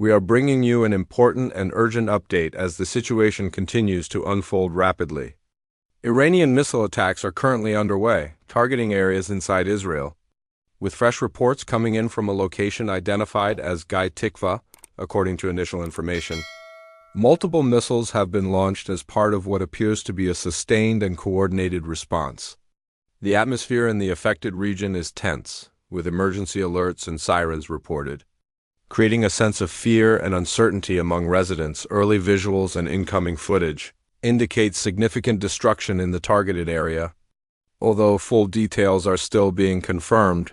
We are bringing you an important and urgent update as the situation continues to unfold rapidly. Iranian missile attacks are currently underway, targeting areas inside Israel, with fresh reports coming in from a location identified as Gai Tikva, according to initial information. Multiple missiles have been launched as part of what appears to be a sustained and coordinated response. The atmosphere in the affected region is tense, with emergency alerts and sirens reported, creating a sense of fear and uncertainty among residents. Early visuals and incoming footage indicate significant destruction in the targeted area, although full details are still being confirmed.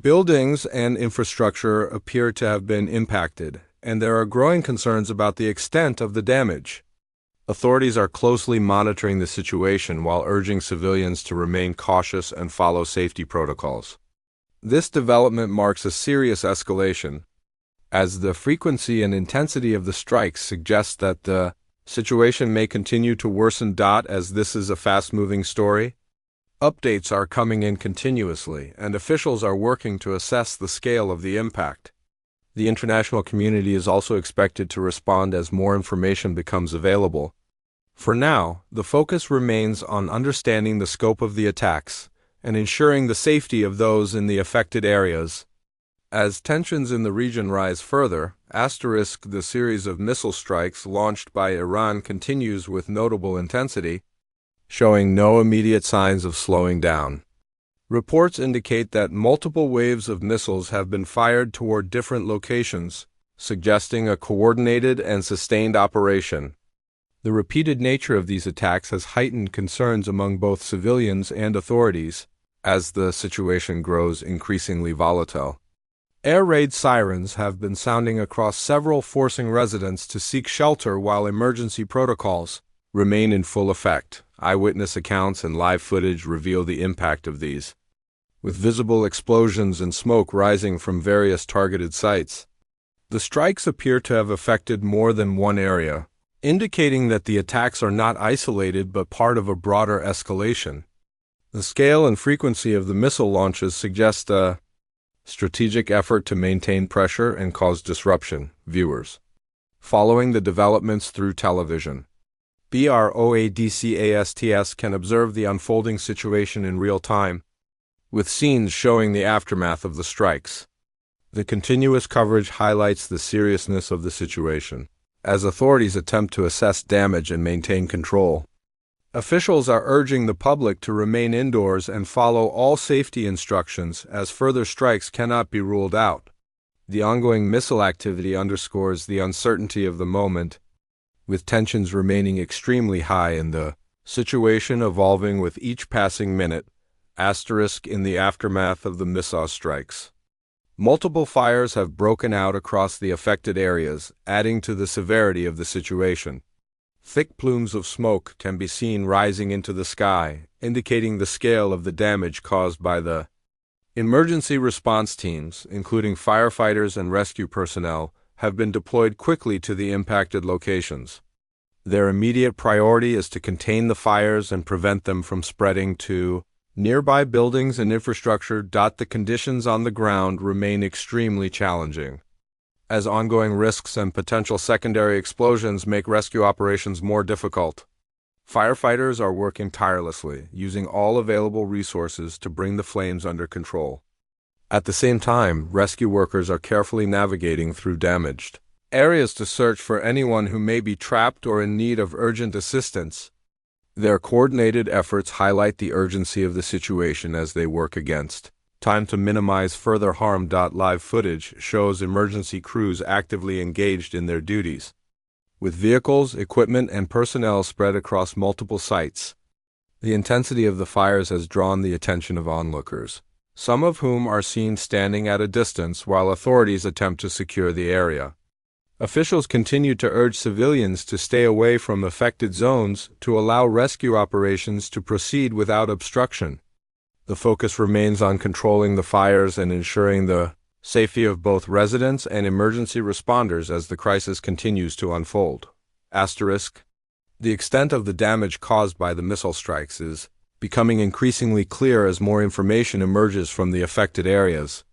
Buildings and infrastructure appear to have been impacted, and there are growing concerns about the extent of the damage. Authorities are closely monitoring the situation while urging civilians to remain cautious and follow safety protocols. This development marks a serious escalation, as the frequency and intensity of the strikes suggest that the situation may continue to worsen. As this is a fast-moving story, updates are coming in continuously, and officials are working to assess the scale of the impact. The international community is also expected to respond as more information becomes available. For now, the focus remains on understanding the scope of the attacks and ensuring the safety of those in the affected areas. As tensions in the region rise further, the series of missile strikes launched by Iran continues with notable intensity, showing no immediate signs of slowing down. Reports indicate that multiple waves of missiles have been fired toward different locations, suggesting a coordinated and sustained operation. The repeated nature of these attacks has heightened concerns among both civilians and authorities, as the situation grows increasingly volatile. Air raid sirens have been sounding across several, forcing residents to seek shelter while emergency protocols remain in full effect. Eyewitness accounts and live footage reveal the impact of these, with visible explosions and smoke rising from various targeted sites. The strikes appear to have affected more than one area, indicating that the attacks are not isolated but part of a broader escalation. The scale and frequency of the missile launches suggest a strategic effort to maintain pressure and cause disruption. Viewers, following the developments through television, broadcasts can observe the unfolding situation in real time, with scenes showing the aftermath of the strikes. The continuous coverage highlights the seriousness of the situation, as authorities attempt to assess damage and maintain control. Officials are urging the public to remain indoors and follow all safety instructions, as further strikes cannot be ruled out. The ongoing missile activity underscores the uncertainty of the moment, with tensions remaining extremely high and the situation evolving with each passing minute. In the aftermath of the missile strikes, multiple fires have broken out across the affected areas, adding to the severity of the situation. Thick plumes of smoke can be seen rising into the sky, indicating the scale of the damage caused by the emergency response teams, including firefighters and rescue personnel, have been deployed quickly to the impacted locations. Their immediate priority is to contain the fires and prevent them from spreading to nearby buildings and infrastructure. The conditions on the ground remain extremely challenging, as ongoing risks and potential secondary explosions make rescue operations more difficult. Firefighters are working tirelessly, using all available resources to bring the flames under control. At the same time, rescue workers are carefully navigating through damaged areas to search for anyone who may be trapped or in need of urgent assistance. Their coordinated efforts highlight the urgency of the situation as they work against time to minimize further harm. Live footage shows emergency crews actively engaged in their duties, with vehicles, equipment, and personnel spread across multiple sites. The intensity of the fires has drawn the attention of onlookers, some of whom are seen standing at a distance while authorities attempt to secure the area. Officials continue to urge civilians to stay away from affected zones to allow rescue operations to proceed without obstruction. The focus remains on controlling the fires and ensuring the safety of both residents and emergency responders as the crisis continues to unfold. The extent of the damage caused by the missile strikes is becoming increasingly clear as more information emerges from the affected areas.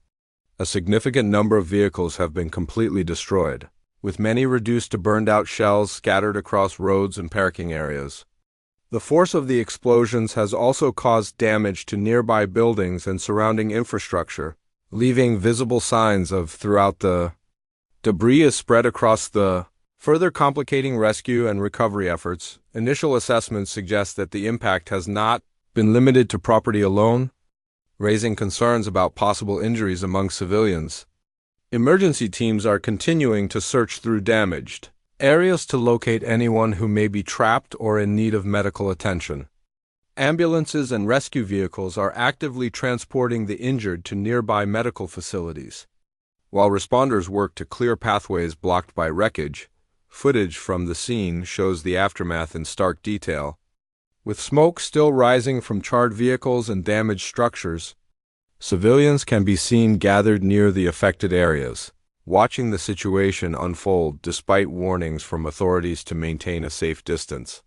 A significant number of vehicles have been completely destroyed, with many reduced to burned-out shells scattered across roads and parking areas. The force of the explosions has also caused damage to nearby buildings and surrounding infrastructure, leaving visible signs of throughout the debris is spread across the further complicating rescue and recovery efforts. Initial assessments suggest that the impact has not been limited to property alone, raising concerns about possible injuries among civilians. Emergency teams are continuing to search through damaged areas to locate anyone who may be trapped or in need of medical attention. Ambulances and rescue vehicles are actively transporting the injured to nearby medical facilities, while responders work to clear pathways blocked by wreckage. Footage from the scene shows the aftermath in stark detail. With smoke still rising from charred vehicles and damaged structures, civilians can be seen gathered near the affected areas, watching the situation unfold despite warnings from authorities to maintain a safe distance.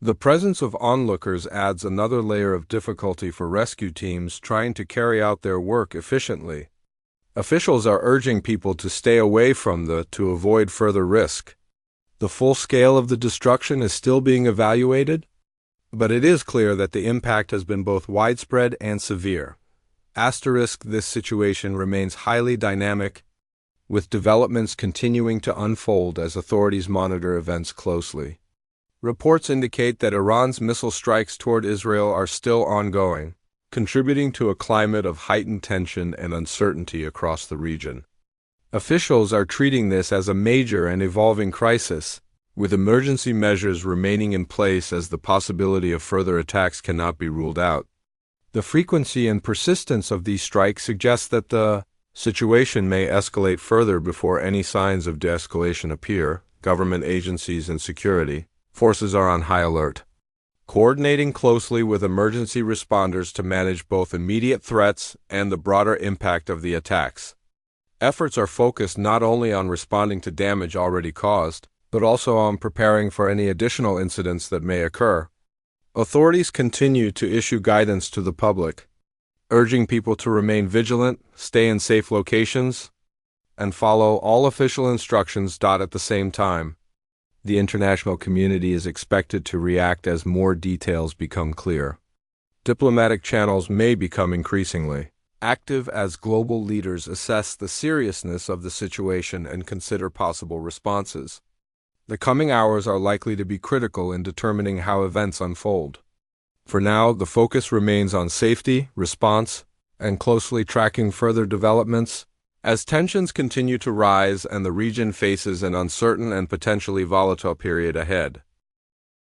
The presence of onlookers adds another layer of difficulty for rescue teams trying to carry out their work efficiently. Officials are urging people to stay away from to avoid further risk. The full scale of the destruction is still being evaluated, but it is clear that the impact has been both widespread and severe. This situation remains highly dynamic, with developments continuing to unfold as authorities monitor events closely. Reports indicate that Iran's missile strikes toward Israel are still ongoing, contributing to a climate of heightened tension and uncertainty across the region. Officials are treating this as a major and evolving crisis, with emergency measures remaining in place as the possibility of further attacks cannot be ruled out. The frequency and persistence of these strikes suggests that the situation may escalate further before any signs of de-escalation appear. Government agencies and security forces are on high alert, coordinating closely with emergency responders to manage both immediate threats and the broader impact of the attacks. Efforts are focused not only on responding to damage already caused, but also on preparing for any additional incidents that may occur. Authorities continue to issue guidance to the public, urging people to remain vigilant, stay in safe locations, and follow all official instructions. At the same time, the international community is expected to react as more details become clear. Diplomatic channels may become increasingly active as global leaders assess the seriousness of the situation and consider possible responses. The coming hours are likely to be critical in determining how events unfold. For now, the focus remains on safety, response, and closely tracking further developments as tensions continue to rise and the region faces an uncertain and potentially volatile period ahead.